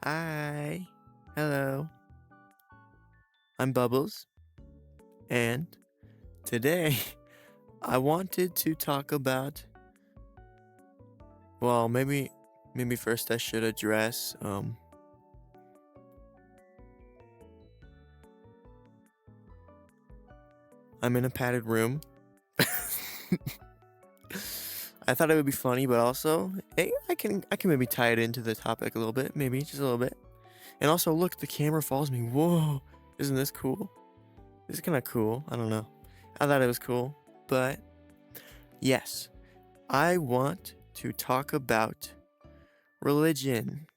Hi. Hello. I'm Bubbles, and today I wanted to talk about, well, maybe first I should address I'm in a padded room. I thought it would be funny, but also, hey, I can maybe tie it into the topic a little bit, maybe just a little bit. And also, look, the camera follows me. Whoa, isn't this cool? This is kind of cool. I don't know. I thought it was cool, but yes, I want to talk about religion.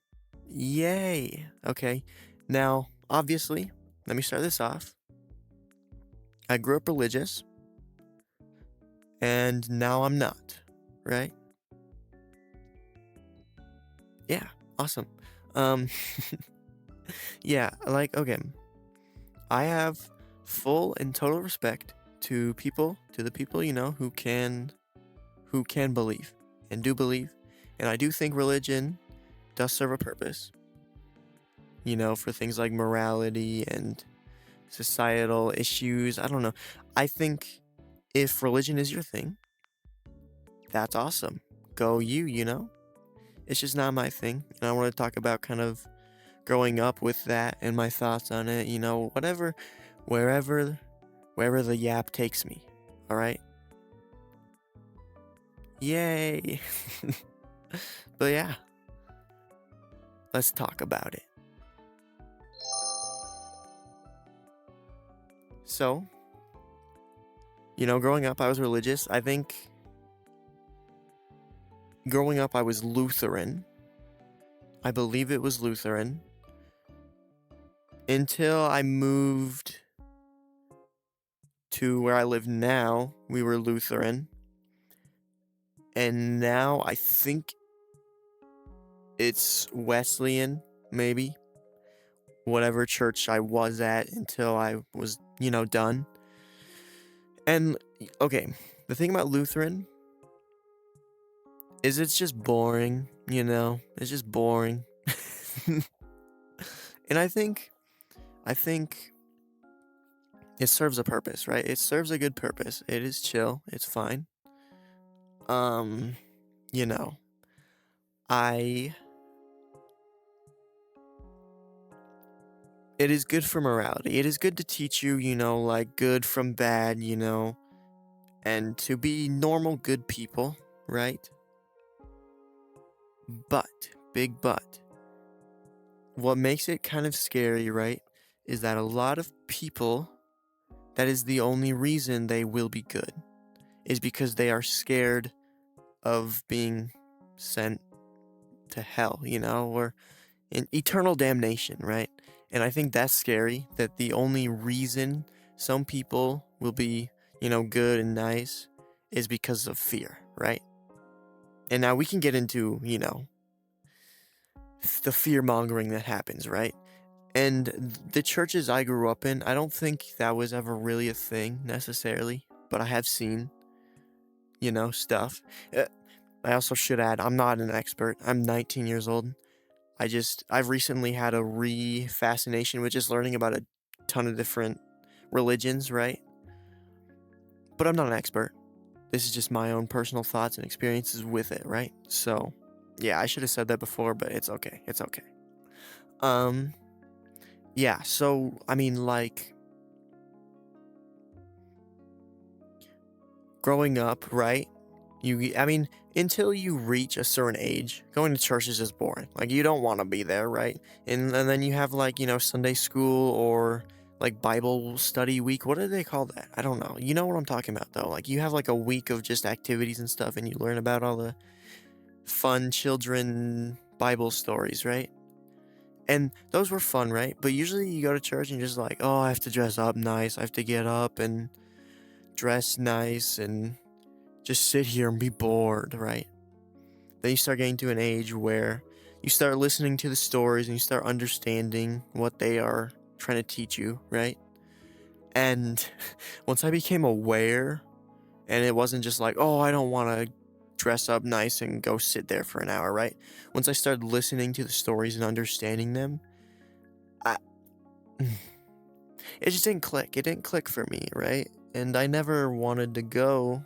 Yay! Okay, now, obviously, let me start this off. I grew up religious, and now I'm not, right? Yeah, awesome. Um, yeah, okay, I have full and total respect to the people, who can believe and do believe. And I do think religion does serve a purpose, for things like morality and societal issues. I don't know. I think if religion is your thing, that's awesome. Go you. It's just not my thing. And I want to talk about kind of growing up with that and my thoughts on it, whatever, wherever, wherever the yap takes me. All right? Yay. But yeah, let's talk about it. So, growing up, I was religious. I think growing up, I was Lutheran. I believe it was Lutheran until I moved to where I live now. We were Lutheran. And now I think it's Wesleyan, maybe. Whatever church I was at until I was, done. And, okay, the thing about Lutheran is it's just boring, It's just boring. And I think it serves a purpose, right? It serves a good purpose. It is chill. It's fine. Um, you know, I it is good for morality. It is good to teach you, like good from bad, and to be normal good people, right? But, big but, what makes it kind of scary, right, is that a lot of people, that is the only reason they will be good, is because they are scared of being sent to hell, or in eternal damnation, right? And I think that's scary, that the only reason some people will be, good and nice is because of fear, right? And now we can get into, the fear mongering that happens, right? And the churches I grew up in, I don't think that was ever really a thing necessarily, but I have seen, stuff. I also should add, I'm not an expert. I'm 19 years old. I've recently had a fascination with just learning about a ton of different religions, right? But I'm not an expert. This is just my own personal thoughts and experiences with it, right? So, yeah, I should have said that before, but it's okay. It's okay. Um, yeah, so, I mean, like, growing up, right? Until you reach a certain age, going to church is just boring. Like, you don't want to be there, right? And then you have, like, Sunday school or, like, Bible study week. What do they call that? I don't know. You know what I'm talking about, though. Like, you have, like, a week of just activities and stuff, and you learn about all the fun children Bible stories, right? And those were fun, right? But usually you go to church and you're just like, oh, I have to dress up nice. I have to get up and dress nice and just sit here and be bored, right? Then you start getting to an age where you start listening to the stories and you start understanding what they are trying to teach you, right? And once I became aware, and it wasn't just like, oh, I don't want to dress up nice and go sit there for an hour, right? Once I started listening to the stories and understanding them, I it just didn't click. It didn't click for me, right? And I never wanted to go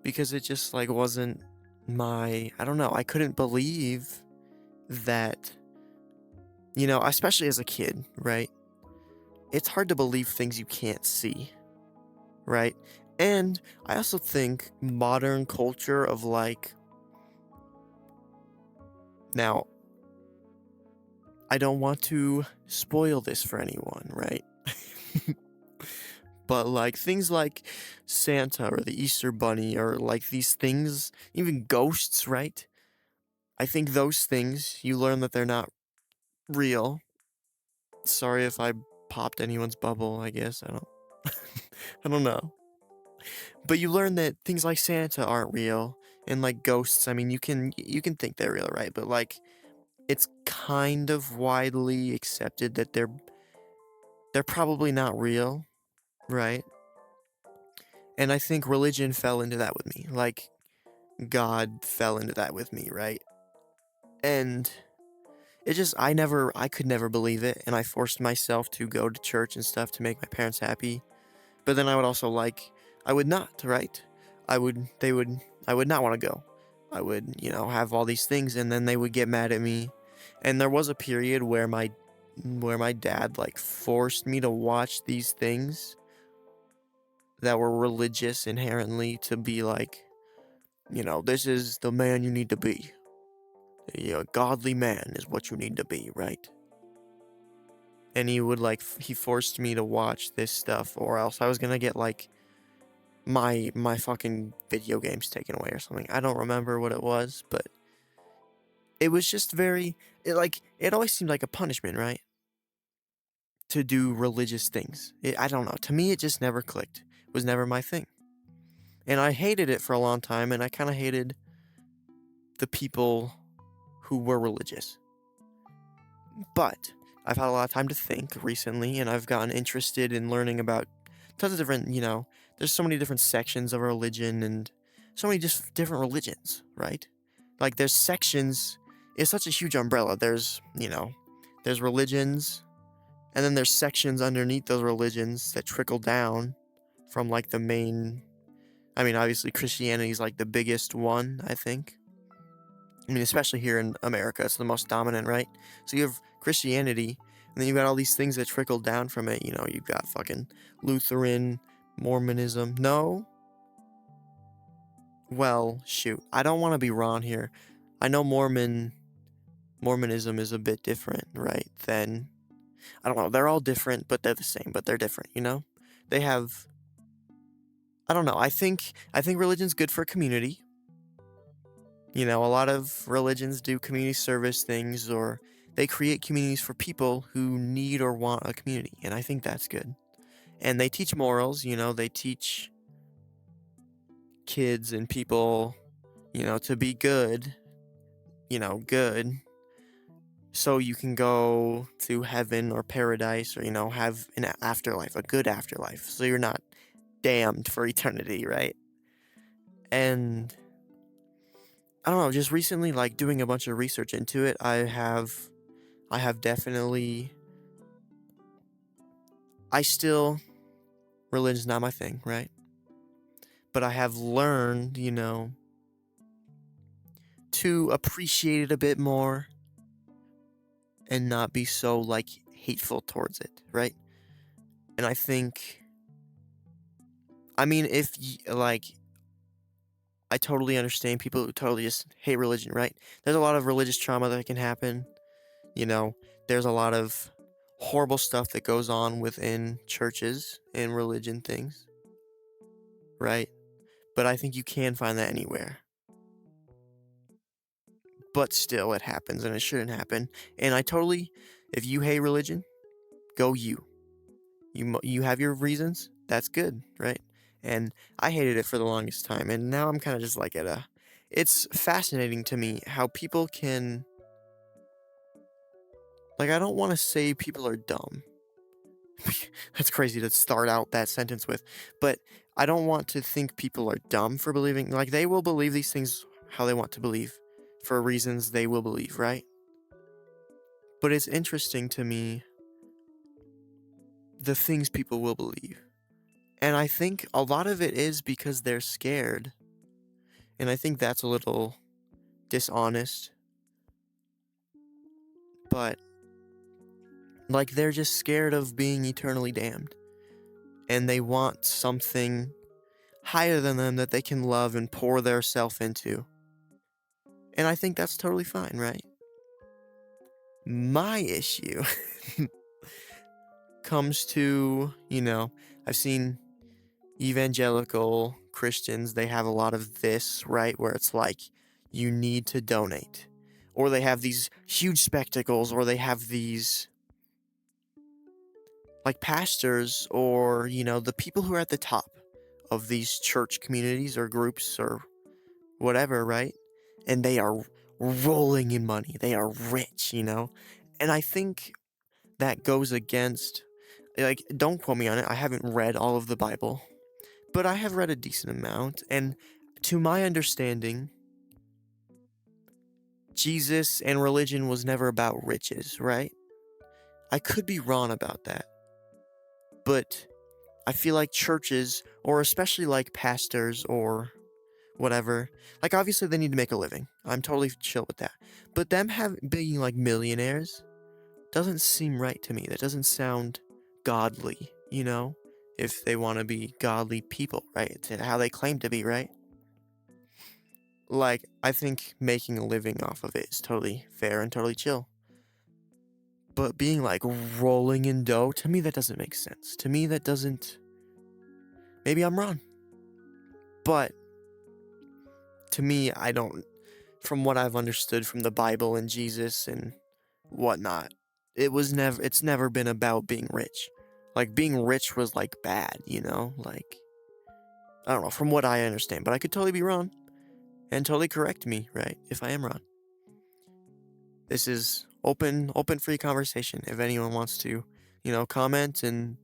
because it just like wasn't I don't know, I couldn't believe that, especially as a kid, right? It's hard to believe things you can't see, right? And I also think modern culture of like, now, I don't want to spoil this for anyone, right? But like things like Santa or the Easter Bunny or like these things, even ghosts, right? I think those things, you learn that they're not real. Sorry if I popped anyone's bubble, I guess. I don't I don't know. But you learn that things like Santa aren't real and like ghosts, I mean, you can think they're real, right? But like it's kind of widely accepted that they're probably not real, right? And I think religion fell into that with me. Like God fell into that with me, right? And I could never believe it, and I forced myself to go to church and stuff to make my parents happy. But then I would also I would not, right? I would not want to go. I would, have all these things, and then they would get mad at me. And there was a period where my dad like forced me to watch these things that were religious inherently to be like, this is the man you need to be. A godly man is what you need to be, right? And he would he forced me to watch this stuff, or else I was gonna get like my fucking video games taken away or something. I don't remember what it was, but it was just it always seemed like a punishment, right? To do religious things. I don't know. To me, it just never clicked. It was never my thing. And I hated it for a long time, and I kind of hated the people who were religious. But I've had a lot of time to think recently, and I've gotten interested in learning about tons of different, there's so many different sections of religion and so many just different religions, right? Like there's sections, it's such a huge umbrella. There's religions, and then there's sections underneath those religions that trickle down from like the main. I mean, obviously Christianity is like the biggest one, I think. I mean, especially here in America, it's the most dominant, right? So you have Christianity, and then you've got all these things that trickle down from it. You've got fucking Lutheran, Mormonism. No? Well, shoot. I don't want to be wrong here. I know Mormonism is a bit different, right? Than, I don't know. They're all different, but they're the same, but they're different. They have, I don't know. I think religion's good for community. A lot of religions do community service things, or they create communities for people who need or want a community, and I think that's good. And they teach morals, they teach kids and people, to be good, good, so you can go to heaven or paradise or, have an afterlife, a good afterlife, so you're not damned for eternity, right? And I don't know, just recently, like, doing a bunch of research into it, I have definitely, religion's not my thing, right? But I have learned, to appreciate it a bit more and not be so, like, hateful towards it, right? And I think, I mean, I totally understand people who totally just hate religion, right? There's a lot of religious trauma that can happen, you know, there's a lot of horrible stuff that goes on within churches and religion things, right? But I think you can find that anywhere. But still, it happens and it shouldn't happen. And if you hate religion, go you. You have your reasons. That's good, right? And I hated it for the longest time, and now I'm kind of just like it's fascinating to me how people can, like, I don't want to say people are dumb That's crazy to start out that sentence with. But I don't want to think people are dumb for believing. Like, they will believe these things how they want to believe for reasons they will believe, right? But it's interesting to me the things people will believe. And I think a lot of it is because they're scared. And I think that's a little dishonest. But, like, they're just scared of being eternally damned. And they want something higher than them that they can love and pour their self into. And I think that's totally fine, right? My issue comes to, I've seen evangelical Christians, they have a lot of this, right? Where it's like, you need to donate. Or they have these huge spectacles, or they have these, like, pastors, or, the people who are at the top of these church communities or groups or whatever, right? And they are rolling in money. They are rich, And I think that goes against, like, don't quote me on it. I haven't read all of the Bible, but I have read a decent amount. And to my understanding, Jesus and religion was never about riches, right? I could be wrong about that. But I feel like churches, or especially like pastors or whatever, like, obviously they need to make a living. I'm totally chill with that. But them being like millionaires doesn't seem right to me. That doesn't sound godly, if they want to be godly people, right? It's how they claim to be, right? Like, I think making a living off of it is totally fair and totally chill. But being like rolling in dough, to me that doesn't make sense. To me that doesn't. Maybe I'm wrong. But to me, I don't. From what I've understood from the Bible and Jesus and whatnot, it's never been about being rich. Like, being rich was like bad, like, I don't know, from what I understand, but I could totally be wrong, and totally correct me, right, if I am wrong. This is open free conversation. If anyone wants to, comment and,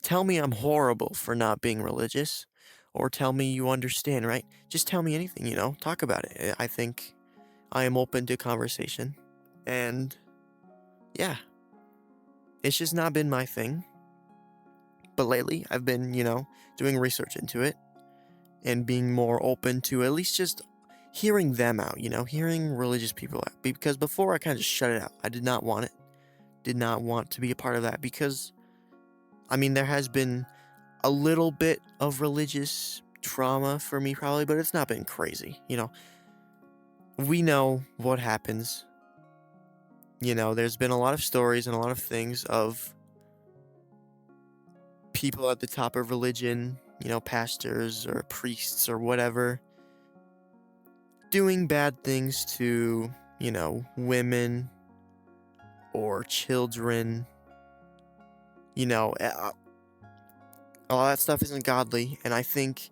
tell me I'm horrible for not being religious, or tell me you understand, right? Just tell me anything, talk about it. I think I am open to conversation, and yeah, it's just not been my thing. But lately, I've been, doing research into it and being more open to at least just hearing them out, hearing religious people out. Because before, I kind of just shut it out. I did not want it. Did not want to be a part of that because, there has been a little bit of religious trauma for me probably, but it's not been crazy, We know what happens. There's been a lot of stories and a lot of things of people at the top of religion, pastors or priests or whatever, doing bad things to, women or children. A lot of that stuff isn't godly, and I think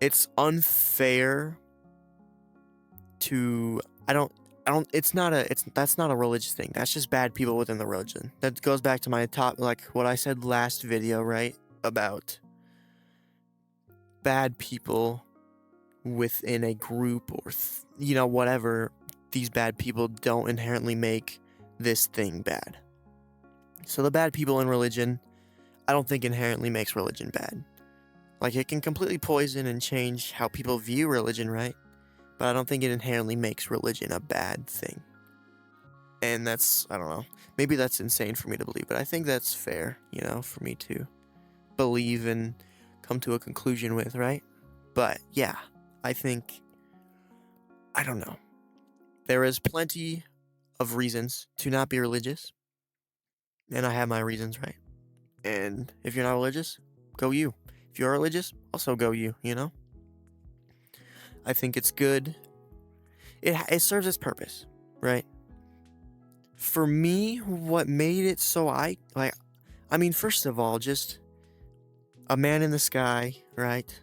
it's unfair to, that's not a religious thing. That's just bad people within the religion. That goes back to my like what I said last video, right? About bad people within a group or, whatever. These bad people don't inherently make this thing bad. So the bad people in religion, I don't think inherently makes religion bad. Like, it can completely poison and change how people view religion, right? But I don't think it inherently makes religion a bad thing. And that's, I don't know, maybe that's insane for me to believe, but I think that's fair, for me to believe and come to a conclusion with, right? But yeah, I think, I don't know. There is plenty of reasons to not be religious. And I have my reasons, right? And if you're not religious, go you. If you're religious, also go you, I think it's good. It serves its purpose, right? For me, what made it so first of all, just a man in the sky, right?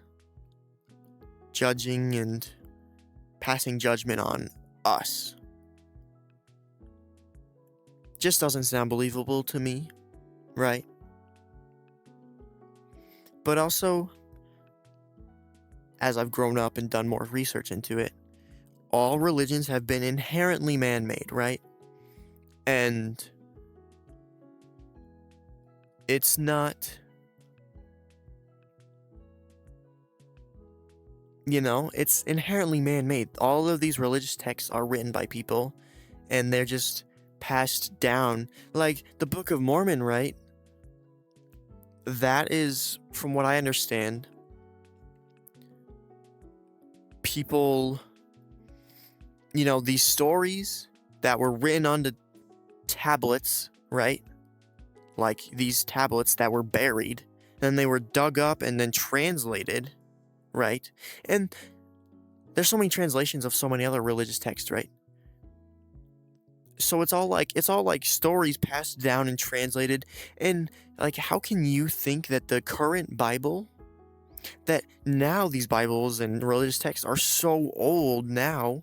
Judging and passing judgment on us. just doesn't sound believable to me, right? But also, as I've grown up and done more research into it, all religions have been inherently man-made, right? And it's not, it's inherently man-made. All of these religious texts are written by people, and they're just passed down. Like the Book of Mormon, right? That is, from what I understand, people, these stories that were written onto tablets, right? Like these tablets that were buried, then they were dug up and then translated, right? And there's so many translations of so many other religious texts, right? So it's all like stories passed down and translated. And like, how can you think that the current Bible, that now these Bibles and religious texts are so old now,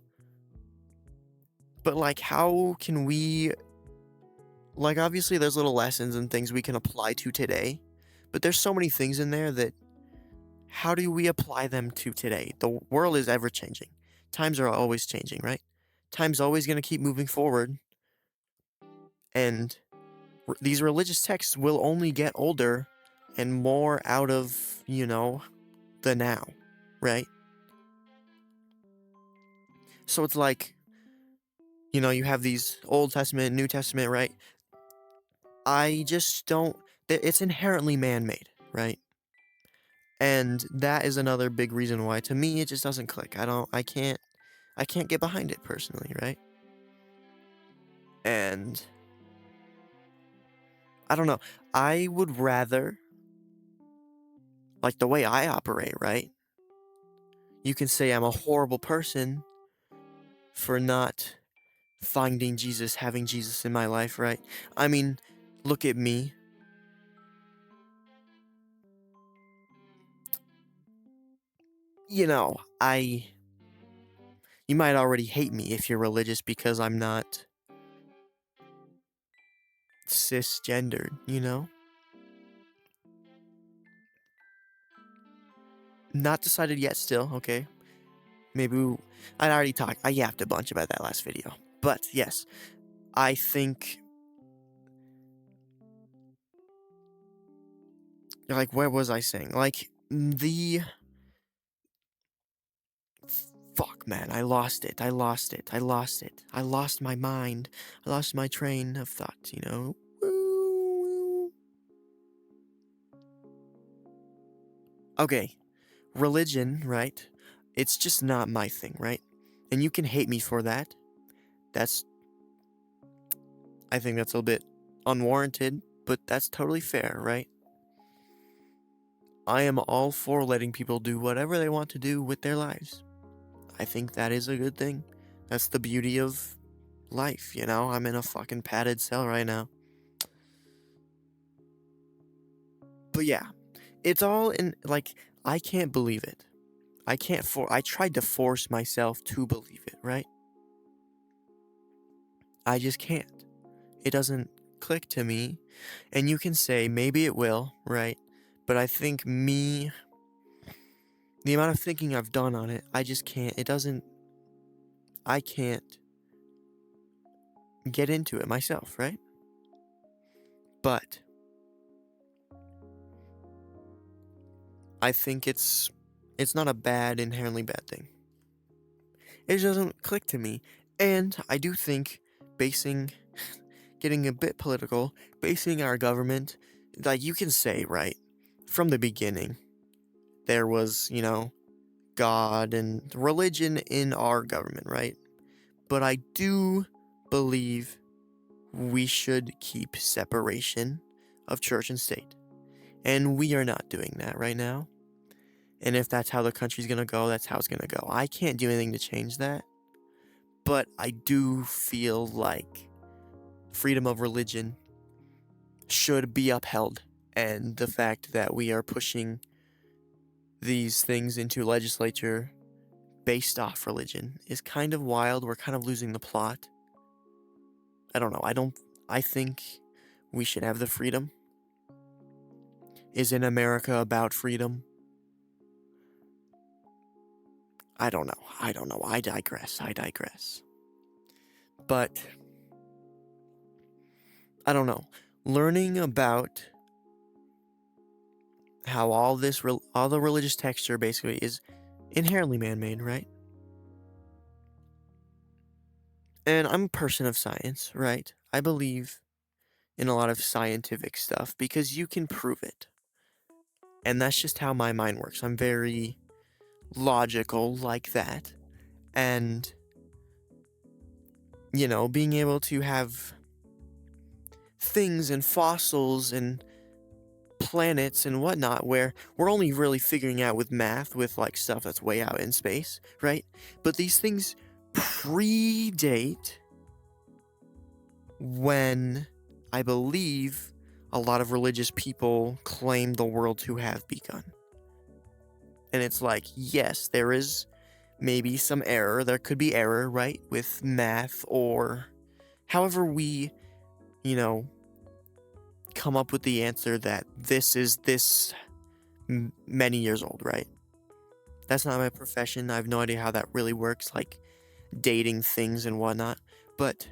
but like, how can we, like, obviously there's little lessons and things we can apply to today, but there's so many things in there that, how do we apply them to today? The world is ever changing. Times are always changing, right? Time's always going to keep moving forward. And these religious texts will only get older and more out of, the now, right? So it's like, you have these Old Testament, New Testament, right? I just don't, it's inherently man-made, right? And that is another big reason why, to me, it just doesn't click. I can't get behind it personally, right? And I don't know. I would rather, like the way I operate, right? You can say I'm a horrible person for not finding Jesus, having Jesus in my life, right? I mean, look at me. You might already hate me if you're religious because I'm not cisgendered, Not decided yet still, okay? I already talked, I yapped a bunch about that last video. But yes, I think, like, where was I saying? Like, fuck, man, I lost it. I lost my mind. I lost my train of thought, Okay, religion, right? It's just not my thing, right? And you can hate me for that. I think that's a bit unwarranted, but that's totally fair, right? I am all for letting people do whatever they want to do with their lives. I think that is a good thing. That's the beauty of life, I'm in a fucking padded cell right now. But yeah, it's all in, like, I can't believe it. I tried to force myself to believe it, right? I just can't. It doesn't click to me. And you can say, maybe it will, right? But I think the amount of thinking I've done on it, I just can't, I can't get into it myself, right? But I think it's not a inherently bad thing. It just doesn't click to me. And I do think getting a bit political, basing our government, like, you can say, right, from the beginning, there was, God and religion in our government, right? But I do believe we should keep separation of church and state. And we are not doing that right now. And if that's how the country's gonna go, that's how it's gonna go. I can't do anything to change that. But I do feel like freedom of religion should be upheld. And the fact that we are pushing these things into legislature based off religion is kind of wild. We're kind of losing the plot. I don't know. I think we should have the freedom. Isn't America about freedom? I don't know. I digress. But, I don't know. Learning about how all the religious texture basically is inherently man-made, right? And I'm a person of science, right? I believe in a lot of scientific stuff because you can prove it. And that's just how my mind works. I'm very logical like that. And, being able to have things and fossils and planets and whatnot where we're only really figuring out with math, with like stuff that's way out in space, right? But these things predate when I believe a lot of religious people claim the world to have begun. And it's like, yes, there is maybe some error. There could be error, right? With math or however we, come up with the answer that this is this many years old, right? That's not my profession. I have no idea how that really works, like dating things and whatnot. But,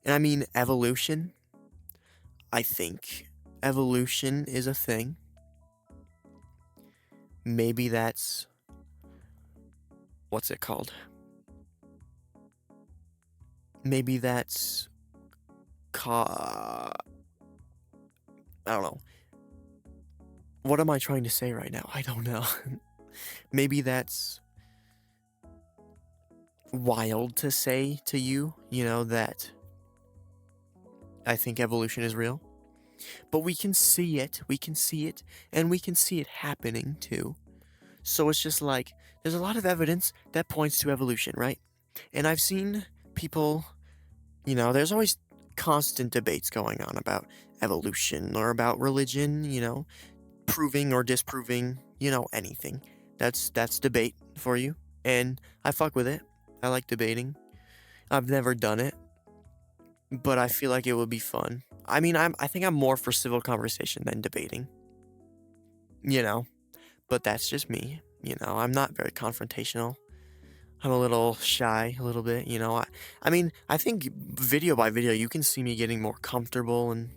and I mean, evolution. I think evolution is a thing. Maybe that's, what's it called? Maybe that's, I don't know. What am I trying to say right now? I don't know. Maybe that's wild to say to you, that I think evolution is real. But we can see it, and we can see it happening too. So it's just like, there's a lot of evidence that points to evolution, right? And I've seen people, there's always constant debates going on about evolution or about religion, proving or disproving, anything. That's debate for you. And I fuck with it. I like debating. I've never done it, but I feel like it would be fun. I mean, I think I'm more for civil conversation than debating. But that's just me. I'm not very confrontational. I'm a little shy, a little bit. I mean, I think video by video, you can see me getting more comfortable, and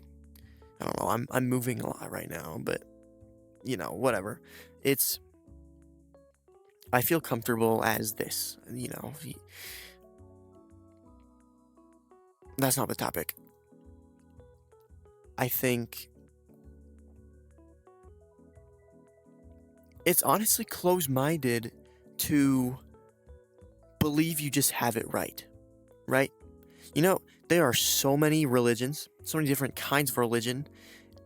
I don't know. I'm moving a lot right now, but whatever. I feel comfortable as this. That's not the topic. I think it's honestly close-minded to believe you just have it right? There are so many religions, so many different kinds of religion,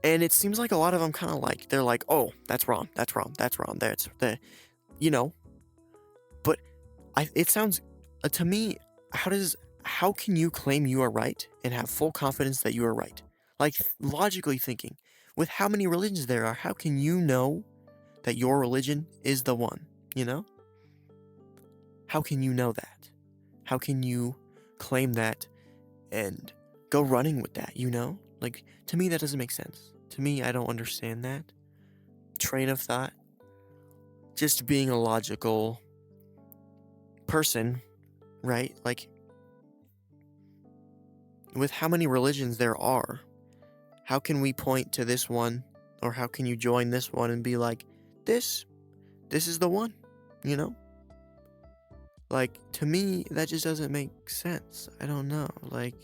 and it seems like a lot of them kind of like, they're like, oh, that's wrong, that's but it sounds, to me, how can you claim you are right and have full confidence that you are right? Like, logically thinking, with how many religions there are, how can you know that your religion is the one, How can you know that? How can you claim that and go running with that, Like, to me, that doesn't make sense. To me, I don't understand that train of thought. Just being a logical person, right? Like, with how many religions there are, how can we point to this one, or how can you join this one and be like, this is the one, Like, to me, that just doesn't make sense. I don't know. Like,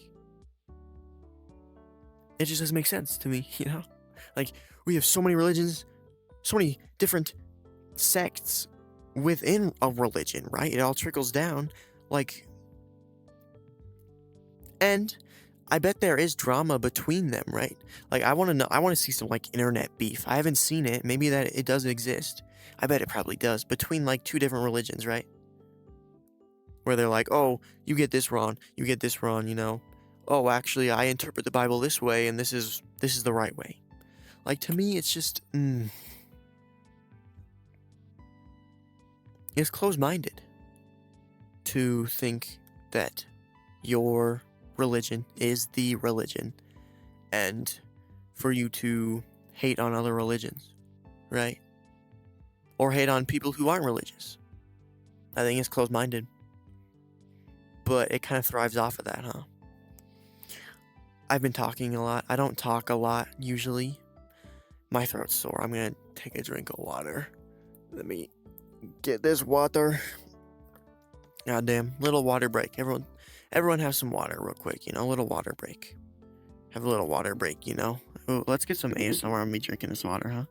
it just doesn't make sense to me, Like, we have so many religions, so many different sects within a religion, right? It all trickles down. Like, and I bet there is drama between them, right? Like, I want to see some, like, internet beef. I haven't seen it. Maybe that it does exist. I bet it probably does. Between, like, two different religions, right? Where they're like, oh, you get this wrong, Oh, actually, I interpret the Bible this way, and this is the right way. Like, to me, it's just, it's close-minded to think that your religion is the religion, and for you to hate on other religions, right? Or hate on people who aren't religious. I think it's closed-minded. But it kind of thrives off of that, huh? I've been talking a lot. I don't talk a lot, usually. My throat's sore. I'm gonna take a drink of water. Let me get this water. Goddamn. Little water break. Everyone have some water real quick, a little water break. Have a little water break, Ooh, let's get some ASMR on me drinking this water, huh?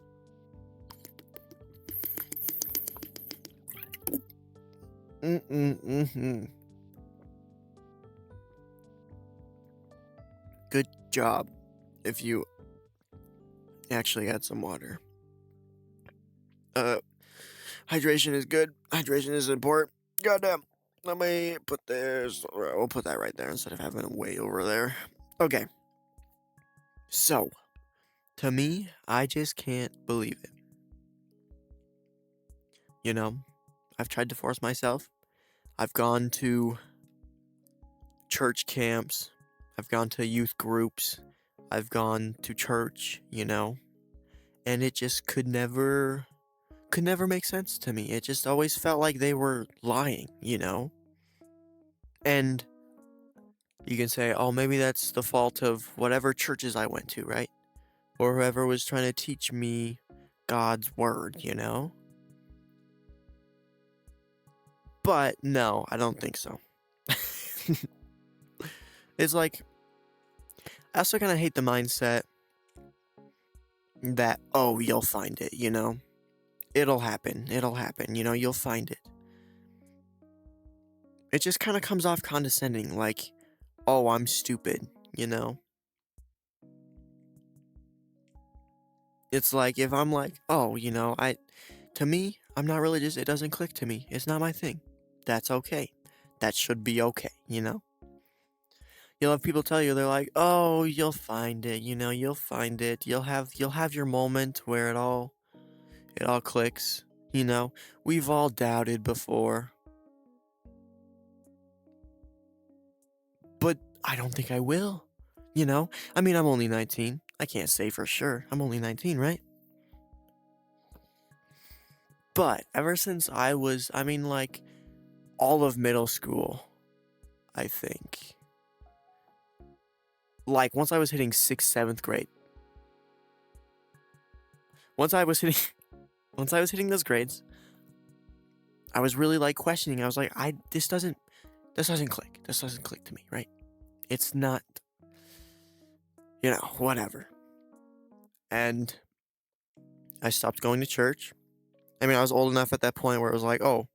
Good job if you actually had some water. Hydration is good. Hydration is important. Goddamn. Let me put this. We'll put that right there instead of having it way over there. Okay. So, to me, I just can't believe it. I've tried to force myself. I've gone to church camps. I've gone to youth groups. I've gone to church, and it just could never make sense to me. It just always felt like they were lying, And you can say, oh, maybe that's the fault of whatever churches I went to, right? Or whoever was trying to teach me God's word, But no, I don't think so. It's like, I also kind of hate the mindset that, oh, you'll find it, It'll happen, you'll find it. It just kind of comes off condescending, like, oh, I'm stupid, It's like, if I'm like, oh, to me, I'm not religious, it doesn't click to me, it's not my thing. That's okay. That should be okay, You'll have people tell you, they're like, oh, you'll find it, you'll find it. You'll have your moment where it all clicks, We've all doubted before. But I don't think I will, I mean, I'm only 19. I can't say for sure. I'm only 19, right? But ever since I was, all of middle school, I think. Like, once I was hitting 6th, 7th grade. Once I was hitting those grades, I was really, questioning. I was like, this doesn't click. This doesn't click to me, right? It's not, whatever. And I stopped going to church. I mean, I was old enough at that point where it was like, oh,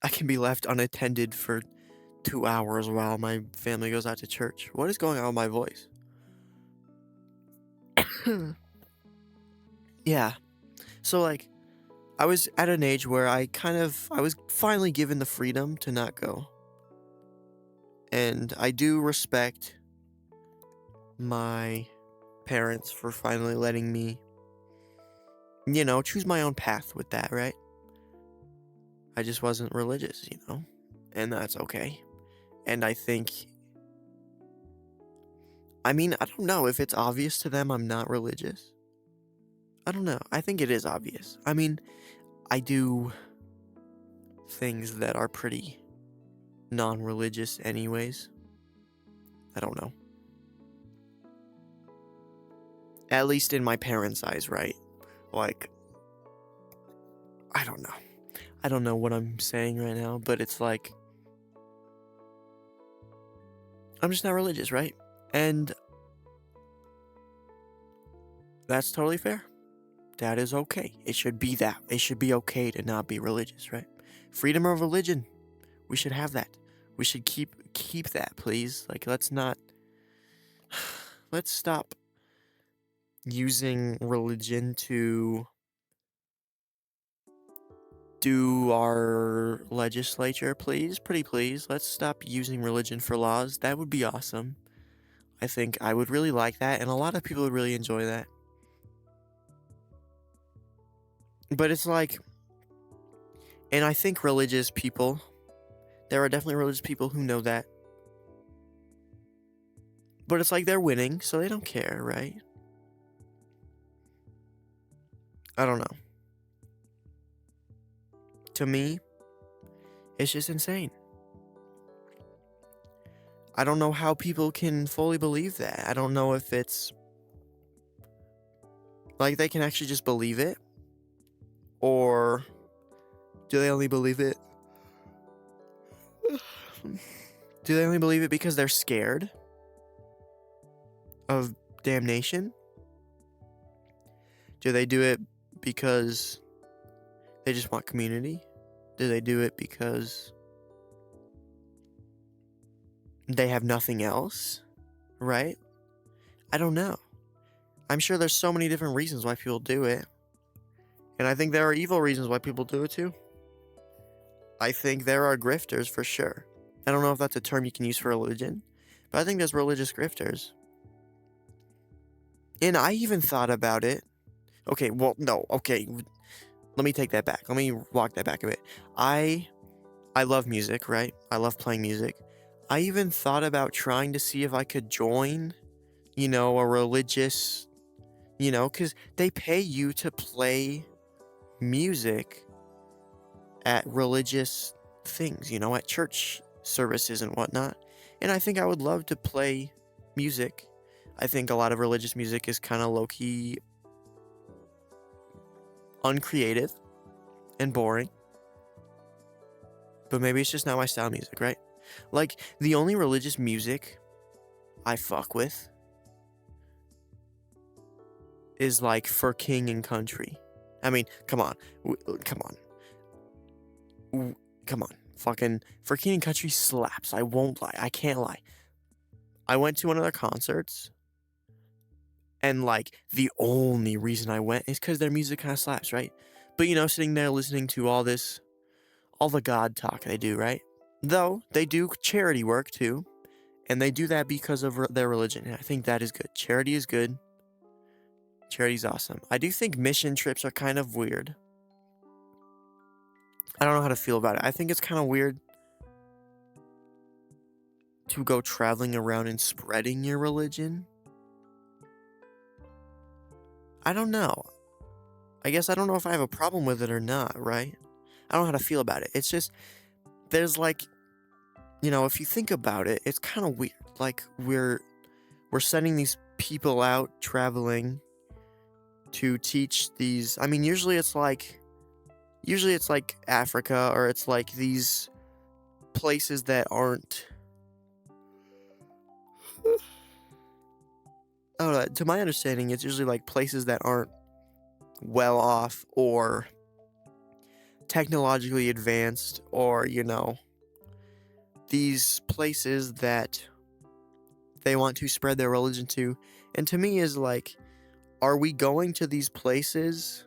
I can be left unattended for 2 hours while my family goes out to church. What is going on with my voice? Yeah. So, I was at an age where I was finally given the freedom to not go. And I do respect my parents for finally letting me, choose my own path with that, right? I just wasn't religious, and that's okay. And I think, I don't know if it's obvious to them I'm not religious. I don't know. I think it is obvious. I do things that are pretty non-religious anyways. I don't know. At least in my parents' eyes, right? I don't know. I don't know what I'm saying right now, but it's like, I'm just not religious, right? And that's totally fair. That is okay. It should be that. It should be okay to not be religious, right? Freedom of religion. We should have that. We should keep that, please. Let's stop using religion to do our legislature, please. Pretty please. Let's stop using religion for laws. That would be awesome. I think I would really like that, and a lot of people would really enjoy that. But it's like, and I think religious people, there are definitely religious people who know that. But it's like they're winning, so they don't care, right? I don't know. To me, it's just insane. I don't know how people can fully believe that. I don't know if it's like they can actually just believe it, or do they only believe it? Do they only believe it because they're scared of damnation? Do they do it because they just want community? Do they do it because they have nothing else? Right? I don't know. I'm sure there's so many different reasons why people do it. And I think there are evil reasons why people do it too. I think there are grifters for sure. I don't know if that's a term you can use for religion, but I think there's religious grifters. And I even thought about it. Okay, well, no, okay. Let me take that back. Let me walk that back a bit. I love music, right? I love playing music. I even thought about trying to see if I could join, a religious, because they pay you to play music at religious things, at church services and whatnot. And I think I would love to play music. I think a lot of religious music is kind of low-key uncreative and boring. But maybe it's just not my style of music, right? Like, the only religious music I fuck with is like for king and country. I mean, come on. Come on. Fucking for king and country slaps. I won't lie. I can't lie. I went to one of their concerts, and like the only reason I went is because their music kind of slaps, right? But sitting there listening to all the God talk they do, right? Though they do charity work too, and they do that because of their religion. And I think that is good. Charity is good. Charity's awesome. I do think mission trips are kind of weird. I don't know how to feel about it. I think it's kind of weird to go traveling around and spreading your religion. I don't know. I guess I don't know if I have a problem with it or not, right? I don't know how to feel about it. It's just, there's like, if you think about it, it's kind of weird. Like, we're sending these people out traveling to teach these. I mean, usually it's like Africa, or it's like these places that aren't. I don't know. To my understanding, it's usually like places that aren't well off or technologically advanced, or these places that they want to spread their religion to. And to me is like, are we going to these places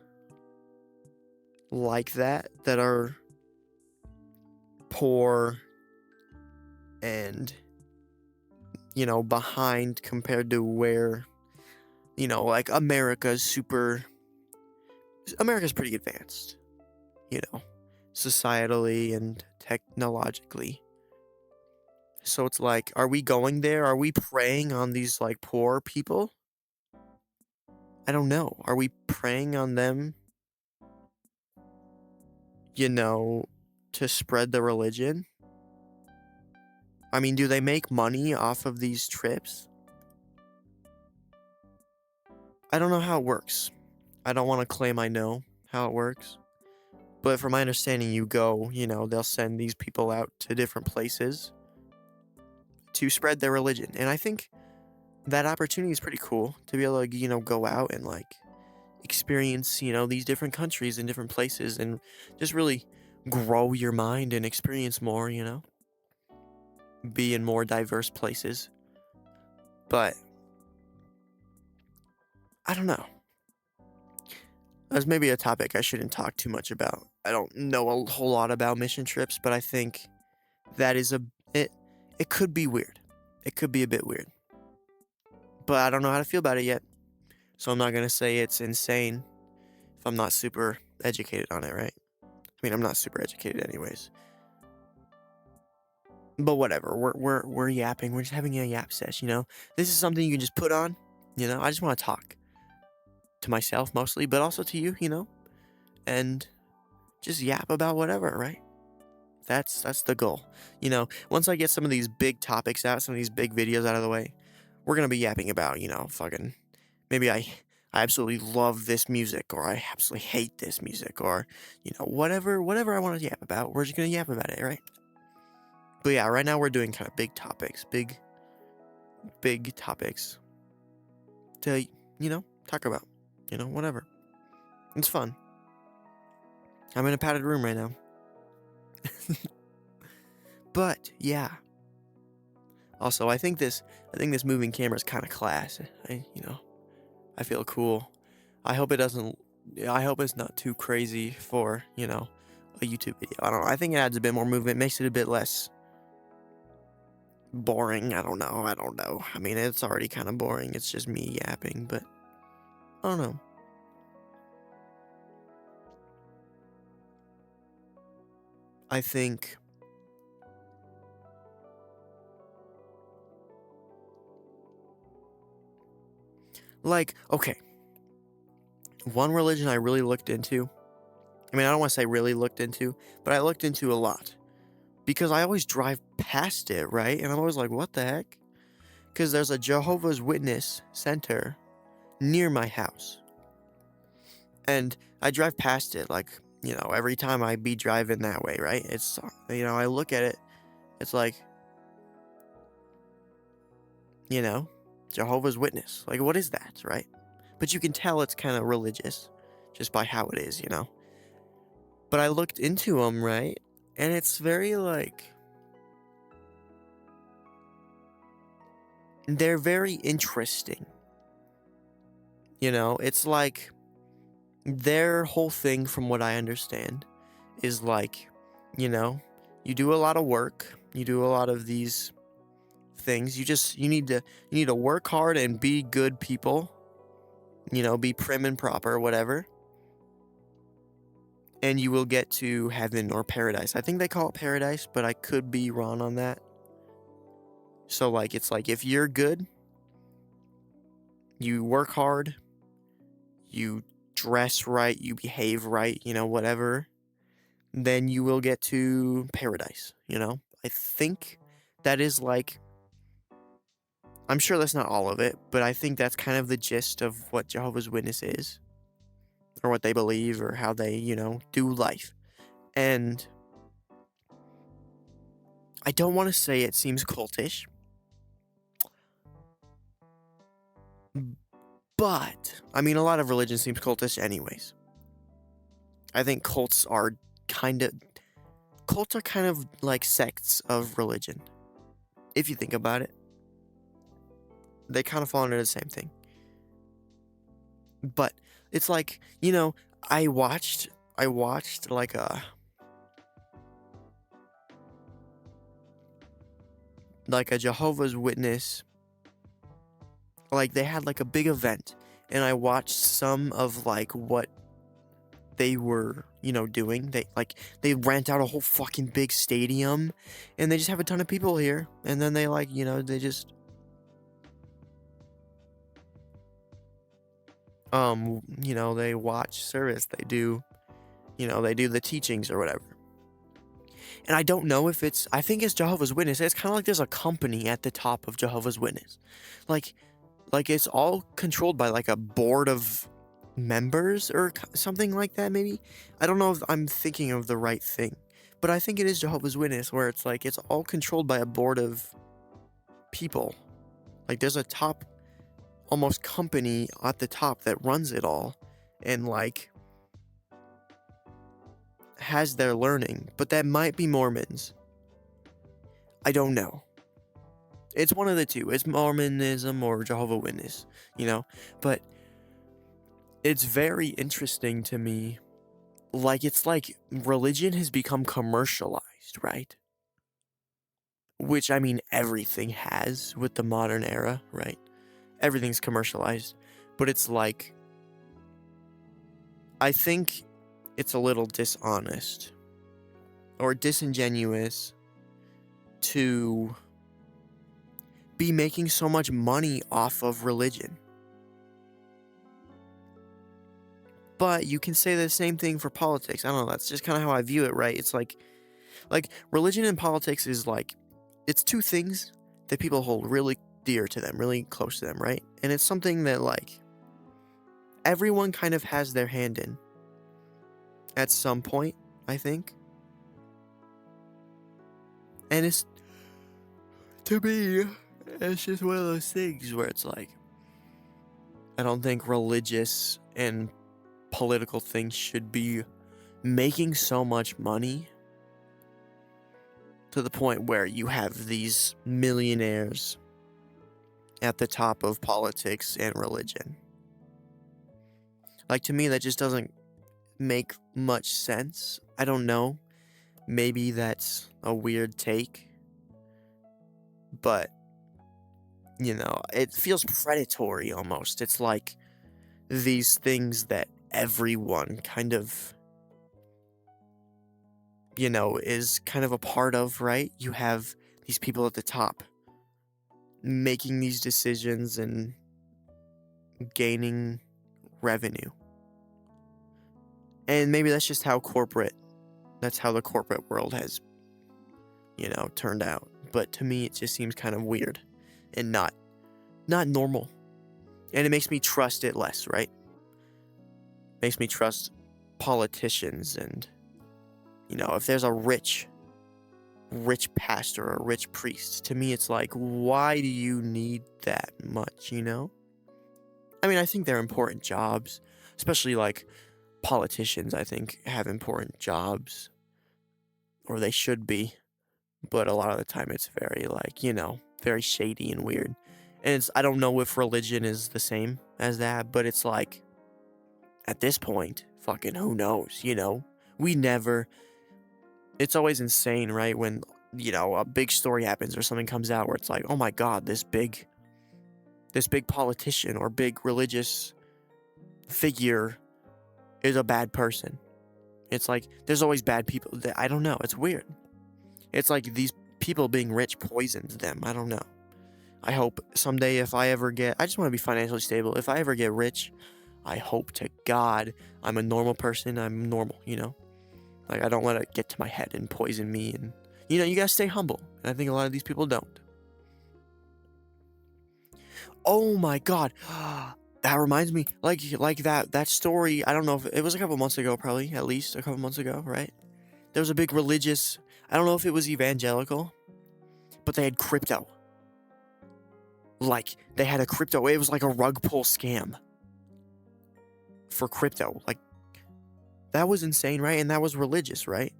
like that are poor and behind compared to where like America's pretty advanced, societally and technologically. So it's like, are we going there? Are we preying on these like poor people? I don't know. Are we preying on them, to spread the religion? I mean, do they make money off of these trips? I don't know how it works. I don't want to claim I know how it works. But from my understanding, you go, they'll send these people out to different places to spread their religion. And I think that opportunity is pretty cool to be able to, go out and like experience, these different countries and different places and just really grow your mind and experience more, be in more diverse places. But I don't know. That's maybe a topic I shouldn't talk too much about. I don't know a whole lot about mission trips, but I think that is it could be weird. It could be a bit weird. But I don't know how to feel about it yet. So I'm not going to say it's insane if I'm not super educated on it, right? I mean, I'm not super educated anyways. But whatever, we're yapping, we're just having a yap sesh, you know? This is something you can just put on, you know? I just wanna talk to myself mostly, but also to you, you know? And just yap about whatever, right? That's the goal. You know, once I get some of these big topics out, some of these big videos out of the way, we're gonna be yapping about, you know, fucking maybe I absolutely love this music or I absolutely hate this music or, you know, whatever I want to yap about, we're just gonna yap about it, right? But yeah, right now we're doing kind of big topics, big topics to, you know, talk about. You know, whatever. It's fun. I'm in a padded room right now. But yeah. Also, I think this moving camera is kind of class. I feel cool. I hope it doesn't. I hope it's not too crazy for, you know, a YouTube video. I don't know. I think it adds a bit more movement, makes it a bit less boring. I don't know. I mean, it's already kind of boring. It's just me yapping, but I don't know. I think like, okay, one religion I really looked into. I mean, I don't want to say really looked into, but I looked into a lot because I always drive past it, right? And I'm always like, what the heck? Because there's a Jehovah's Witness center near my house. And I drive past it, like, you know, every time I be driving that way, right? It's, you know, I look at it, it's like, you know, Jehovah's Witness. Like, what is that, right? But you can tell it's kind of religious just by how it is, you know? But I looked into them, right? And it's very, like, they're very interesting. You know, it's like their whole thing, from what I understand, is like, you know, you do a lot of work, you do a lot of these things. You need to work hard and be good people, you know, be prim and proper, whatever. And you will get to heaven or paradise. I think they call it paradise, but I could be wrong on that. So like it's like if you're good, you work hard, you dress right, you behave right, you know, whatever, then you will get to paradise, you know? I think that is like, I'm sure that's not all of it, but I think that's kind of the gist of what Jehovah's Witness is, or what they believe, or how they, you know, do life. And I don't want to say it seems cultish, but I mean, a lot of religion seems cultish, anyways. I think cults are kind of like sects of religion. If you think about it, they kind of fall under the same thing. But it's like, you know, I watched like a Jehovah's Witness, like they had like a big event, and I watched some of like what they were, you know, doing. They rent out a whole fucking big stadium, and they just have a ton of people here, and then they like, you know, they just you know, they watch service, they do, you know, they do the teachings or whatever. And I don't know if I think it's Jehovah's Witness. It's kind of like there's a company at the top of Jehovah's Witness. Like it's all controlled by like a board of members or something like that, maybe. I don't know if I'm thinking of the right thing, but I think it is Jehovah's Witness, where it's like it's all controlled by a board of people. Like there's a top almost company at the top that runs it all, and like has their learning, but that might be Mormons. I don't know. It's one of the two. It's Mormonism or Jehovah's Witness, you know? But it's very interesting to me. Like, it's like religion has become commercialized, right? Which, I mean, everything has with the modern era, right? Everything's commercialized. But it's like, I think it's a little dishonest or disingenuous to be making so much money off of religion. But you can say the same thing for politics. I don't know, that's just kind of how I view it, right? It's like religion and politics is like, it's two things that people hold really dear to them, really close to them, right? And it's something that like everyone kind of has their hand in at some point, I think. And it's, to me, it's just one of those things where it's like, I don't think religious and political things should be making so much money to the point where you have these millionaires at the top of politics and religion. Like, to me, that just doesn't make much sense. I don't know. Maybe that's a weird take. But, you know, it feels predatory almost. It's like these things that everyone kind of, you know, is kind of a part of, right? You have these people at the top making these decisions and gaining revenue. And maybe that's just how that's how the corporate world has, you know, turned out. But to me, it just seems kind of weird and not normal. And it makes me trust it less, right? Makes me trust politicians. And, you know, if there's a rich pastor or a rich priest, to me it's like, why do you need that much, you know? I mean, I think they're important jobs, especially like politicians, I think, have important jobs, or they should be, but a lot of the time it's very like, you know, very shady and weird. And I don't know if religion is the same as that, but it's like, at this point, fucking who knows, you know? It's always insane, right? When, you know, a big story happens or something comes out where it's like, oh my god, this big politician or big religious figure is a bad person. It's like, there's always bad people. I don't know. It's weird. It's like these people being rich poisoned them. I don't know. I hope someday if I just want to be financially stable. If I ever get rich, I hope to God I'm a normal person. I'm normal, you know? Like, I don't let it get to my head and poison me. And, you know, you gotta stay humble. And I think a lot of these people don't. Oh my god. That reminds me, like that story, I don't know if it was a couple months ago, probably, at least a couple months ago, right? There was a big religious, I don't know if it was evangelical, but they had crypto. Like, they had a crypto, it was like a rug pull scam for crypto. Like, that was insane, right? And that was religious, right?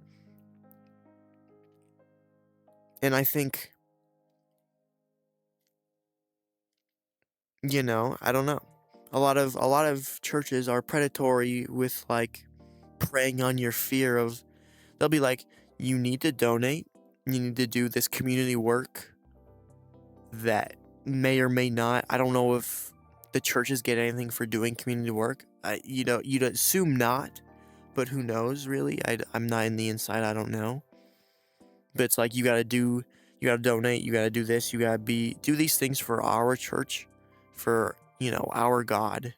And I think, you know, I don't know. A lot of churches are predatory with like preying on your fear of, they'll be like, you need to donate, you need to do this community work that may or may not, I don't know if the churches get anything for doing community work. You know, you'd assume not, but who knows, really? I'm not in the inside, I don't know. But it's like, you gotta donate, you gotta do this, you gotta do these things for our church, for, you know, our God,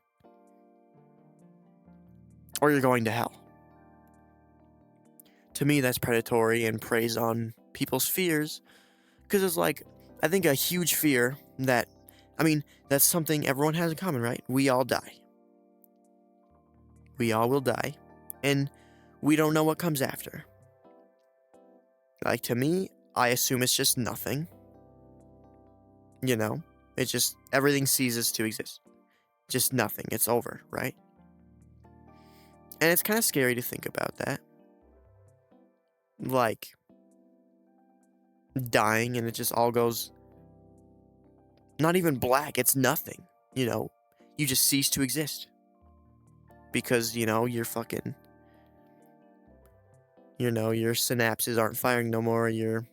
or you're going to hell. To me, that's predatory and preys on people's fears, because it's like, I think a huge fear that, I mean, that's something everyone has in common, right? We all die. We all will die, and we don't know what comes after. Like, to me, I assume it's just nothing. You know? It's just, everything ceases to exist. Just nothing. It's over, right? And it's kind of scary to think about that. Like, dying and it just all goes, not even black, it's nothing. You know? You just cease to exist. Because, you know, you're fucking, you know, your synapses aren't firing no more, you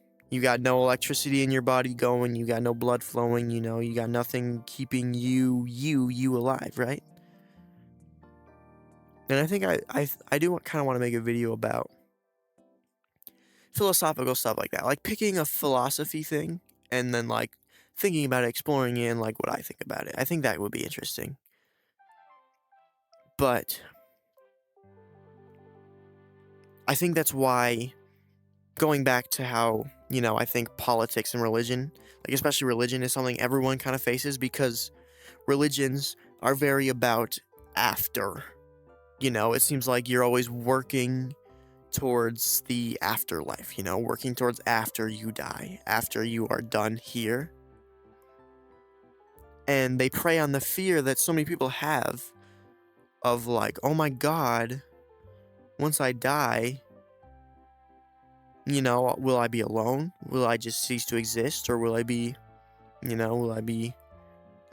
got no electricity in your body going, you got no blood flowing, you know, you got nothing keeping you alive, right? And I think I do kind of want to make a video about philosophical stuff like that. Like picking a philosophy thing and then like thinking about it, exploring it, and like what I think about it. I think that would be interesting. But I think that's why, going back to how, I think politics and religion, like especially religion, is something everyone kind of faces because religions are very about after. It seems like you're always working towards the afterlife, working towards after you die, after you are done here. And they prey on the fear that so many people have of like, oh my God, once I die, will I be alone? Will I just cease to exist? Or will I be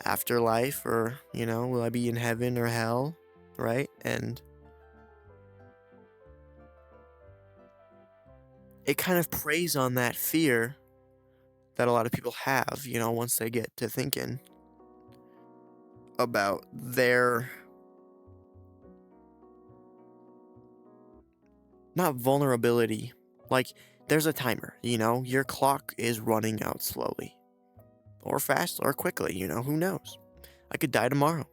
afterlife? Or, will I be in heaven or hell? Right? And it kind of preys on that fear that a lot of people have, once they get to thinking about their, not vulnerability, like there's a timer, your clock is running out slowly or fast or quickly, who knows? I could die tomorrow.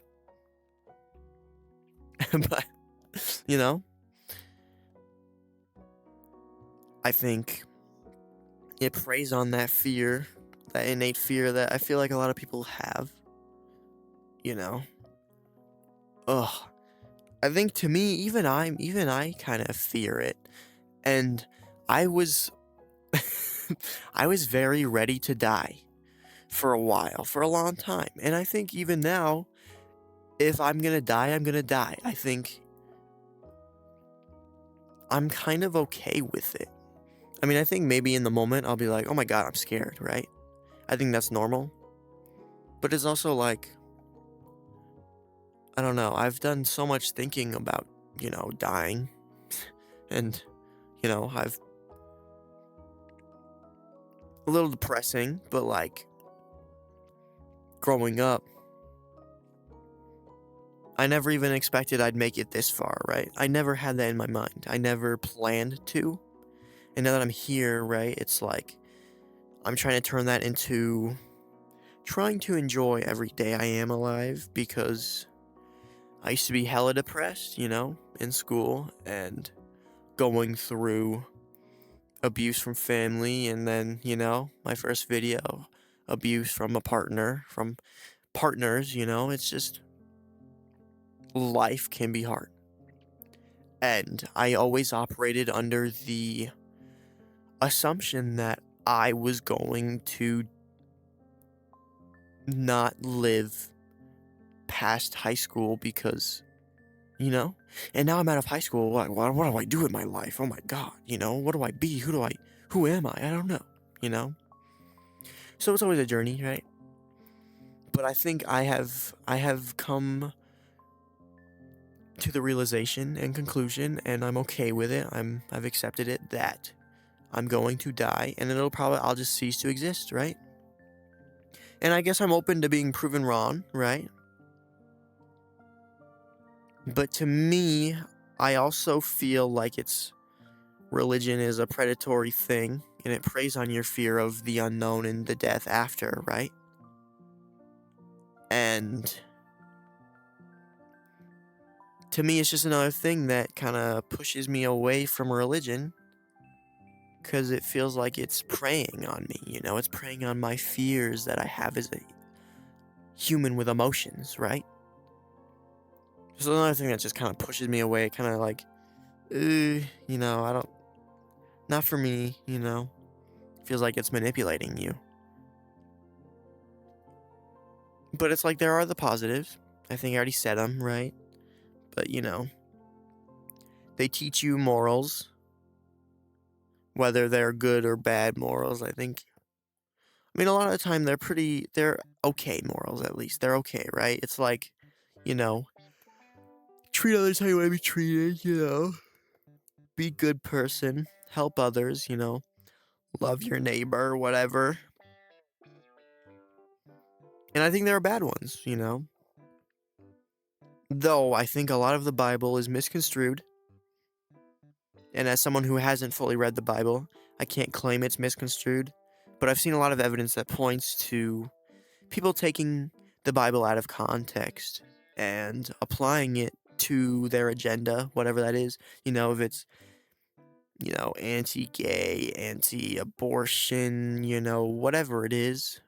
But, I think it preys on that fear, that innate fear that I feel like a lot of people have, Ugh. I think to me, even I kind of fear it. And I was I was very ready to die for a while, for a long time. And I think even now, if I'm going to die, I'm going to die. I think I'm kind of okay with it. I mean, I think maybe in the moment I'll be like, "Oh my God, I'm scared," right? I think that's normal. But it's also like, I don't know. I've done so much thinking about, dying. And, I've a little depressing, but like growing up, I never even expected I'd make it this far, right? I never had that in my mind. I never planned to. And now that I'm here, right, it's like I'm trying to turn that into trying to enjoy every day I am alive, because I used to be hella depressed, in school and going through abuse from family, and then, my first video, abuse from a partner, from partners, it's just, life can be hard. And I always operated under the assumption that I was going to not live past high school because, and now I'm out of high school. What do I do with my life? Oh my God, what do I be? Who am I? I don't know. So it's always a journey, right? But I think I have come to the realization and conclusion, and I'm okay with it. I've accepted it, that I'm going to die, and I'll just cease to exist, right? And I guess I'm open to being proven wrong, right? But to me, I also feel like religion is a predatory thing, and it preys on your fear of the unknown and the death after, right? And to me, it's just another thing that kind of pushes me away from religion, because it feels like it's preying on me, it's preying on my fears that I have as a human with emotions, right? So another thing that just kind of pushes me away, kind of like, I don't, not for me, feels like it's manipulating you. But it's like, there are the positives. I think I already said them, right? But, they teach you morals, whether they're good or bad morals, I think. I mean, a lot of the time they're okay morals, at least. They're okay, right? It's like, treat others how you want to be treated, be a good person, help others, love your neighbor, whatever. And I think there are bad ones, Though I think a lot of the Bible is misconstrued. And as someone who hasn't fully read the Bible, I can't claim it's misconstrued, but I've seen a lot of evidence that points to people taking the Bible out of context and applying it to their agenda, whatever that is. If it's, anti-gay, anti-abortion, whatever it is.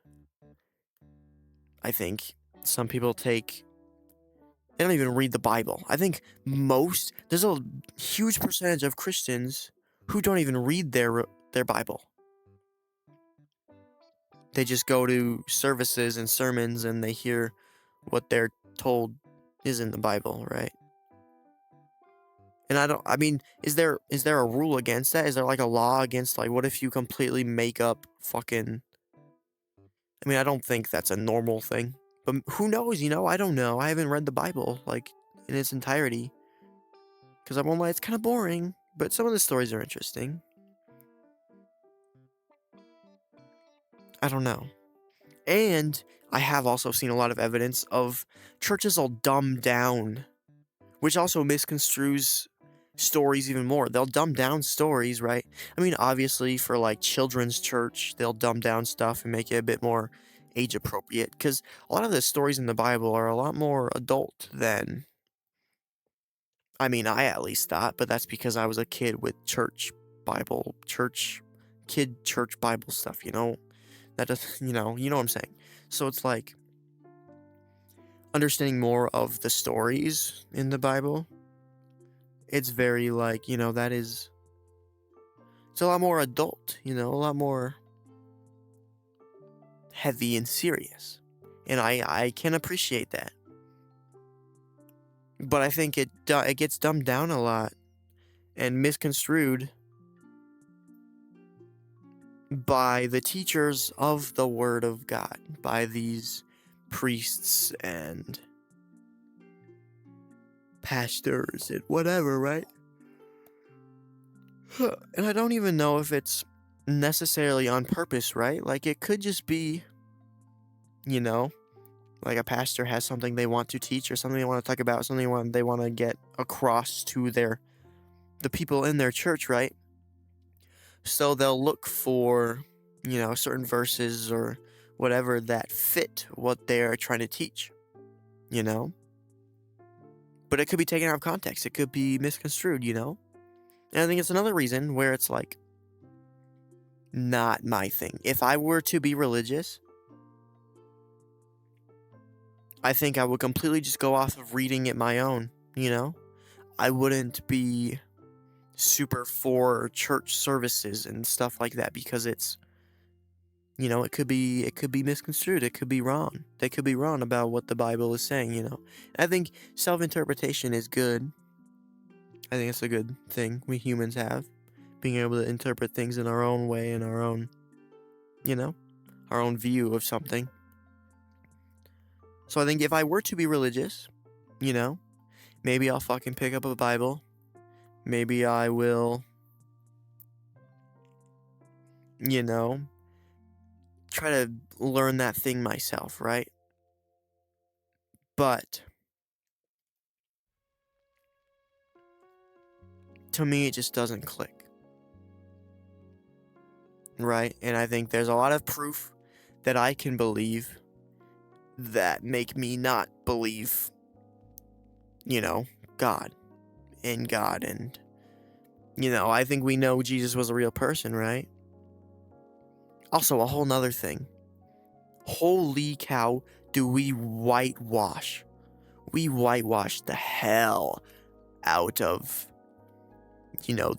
I think some people they don't even read the Bible. I think there's a huge percentage of Christians who don't even read their Bible. They just go to services and sermons and they hear what they're told is in the Bible, right? And is there a rule against that? Is there like a law against, like, what if you completely make up fucking... I don't think that's a normal thing. But who knows, I don't know. I haven't read the Bible, like, in its entirety. Because I won't lie, it's kind of boring. But some of the stories are interesting. I don't know. And I have also seen a lot of evidence of churches all dumb down, which also misconstrues stories even more. They'll dumb down stories, right? Obviously for like children's church, they'll dumb down stuff and make it a bit more age appropriate, because a lot of the stories in the Bible are a lot more adult than, I at least thought, but that's because I was a kid with church Bible stuff, that does, what I'm saying. So it's like understanding more of the stories in the Bible. It's very like, it's a lot more adult, a lot more heavy and serious. And I can appreciate that. But I think it gets dumbed down a lot and misconstrued by the teachers of the Word of God, by these priests and pastors and whatever, right? And I don't even know if it's necessarily on purpose, right? Like, it could just be, like a pastor has something they want to teach or something they want to talk about, something they want to get across to the people in their church, right? So they'll look for, certain verses or whatever that fit what they're trying to teach, But it could be taken out of context. It could be misconstrued, And I think it's another reason where it's like, not my thing. If I were to be religious, I think I would completely just go off of reading it my own, I wouldn't be super for church services and stuff like that, because it's, it could be misconstrued. It could be wrong. They could be wrong about what the Bible is saying, I think self-interpretation is good. I think it's a good thing we humans have, being able to interpret things in our own way, in our own, our own view of something. So I think if I were to be religious, maybe I'll fucking pick up a Bible. Maybe I will, try to learn that thing myself, right? But to me, it just doesn't click, right? And I think there's a lot of proof that I can believe that make me not believe, God. And, I think we know Jesus was a real person, right? Also, a whole nother thing. Holy cow, do we whitewash. We whitewash the hell out of,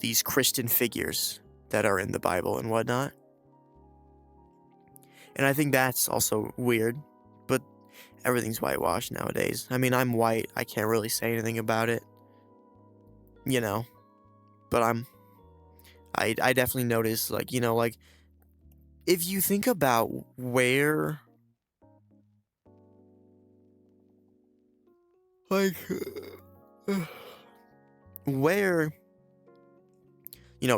these Christian figures that are in the Bible and whatnot. And I think that's also weird, but everything's whitewashed nowadays. I'm white. I can't really say anything about it, but I definitely notice, like, like, if you think about where, like, where,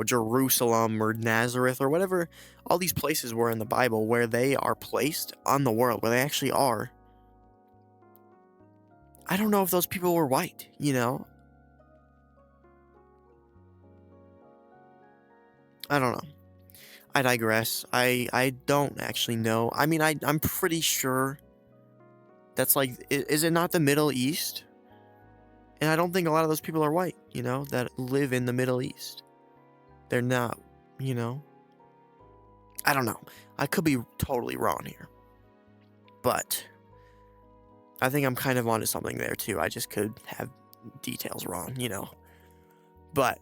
Jerusalem or Nazareth or whatever, all these places were in the Bible where they are placed on the world, where they actually are. I don't know if those people were white, I don't know. I digress. I don't actually know. I mean, I'm pretty sure that's like, is it not the Middle East? And I don't think a lot of those people are white, that live in the Middle East. They're not, you know. I don't know. I could be totally wrong here. But I think I'm kind of onto something there too. I just could have details wrong. But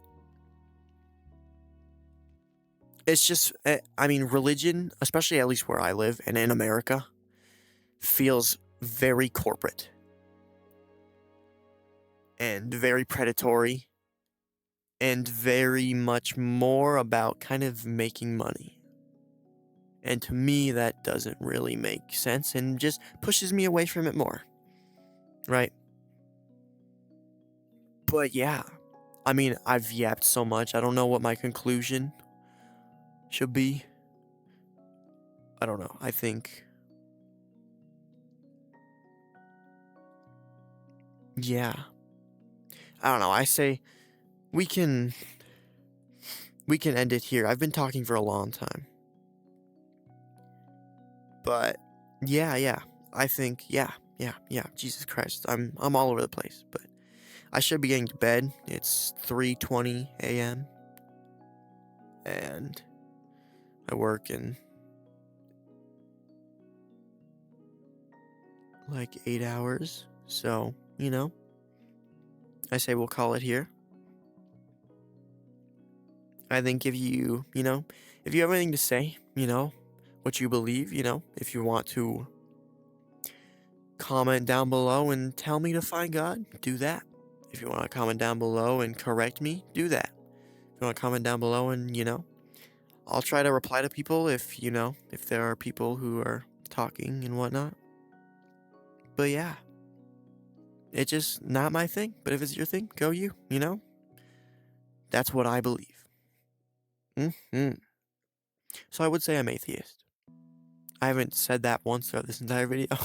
it's just, I mean, religion, especially at least where I live and in America, feels very corporate and very predatory and very much more about kind of making money. And to me, that doesn't really make sense and just pushes me away from it more. Right? But yeah, I mean, I've yapped so much. I don't know what my conclusion should be. I don't know. I think, yeah. I don't know. I say we can end it here. I've been talking for a long time. But yeah. I think yeah. Jesus Christ. I'm all over the place, but I should be getting to bed. It's 3:20 a.m. and I work in like 8 hours. So, I say we'll call it here. I think if you have anything to say, what you believe, if you want to comment down below and tell me to find God, do that. If you want to comment down below and correct me, do that. If you want to comment down below and, I'll try to reply to people if there are people who are talking and whatnot. But yeah, it's just not my thing. But if it's your thing, go you, That's what I believe. So I would say I'm atheist. I haven't said that once throughout this entire video.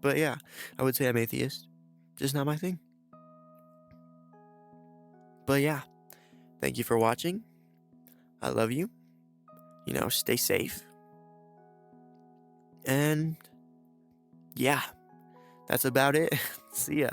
But yeah, I would say I'm atheist. Just not my thing. But yeah, thank you for watching. I love you. Stay safe. And yeah, that's about it. See ya.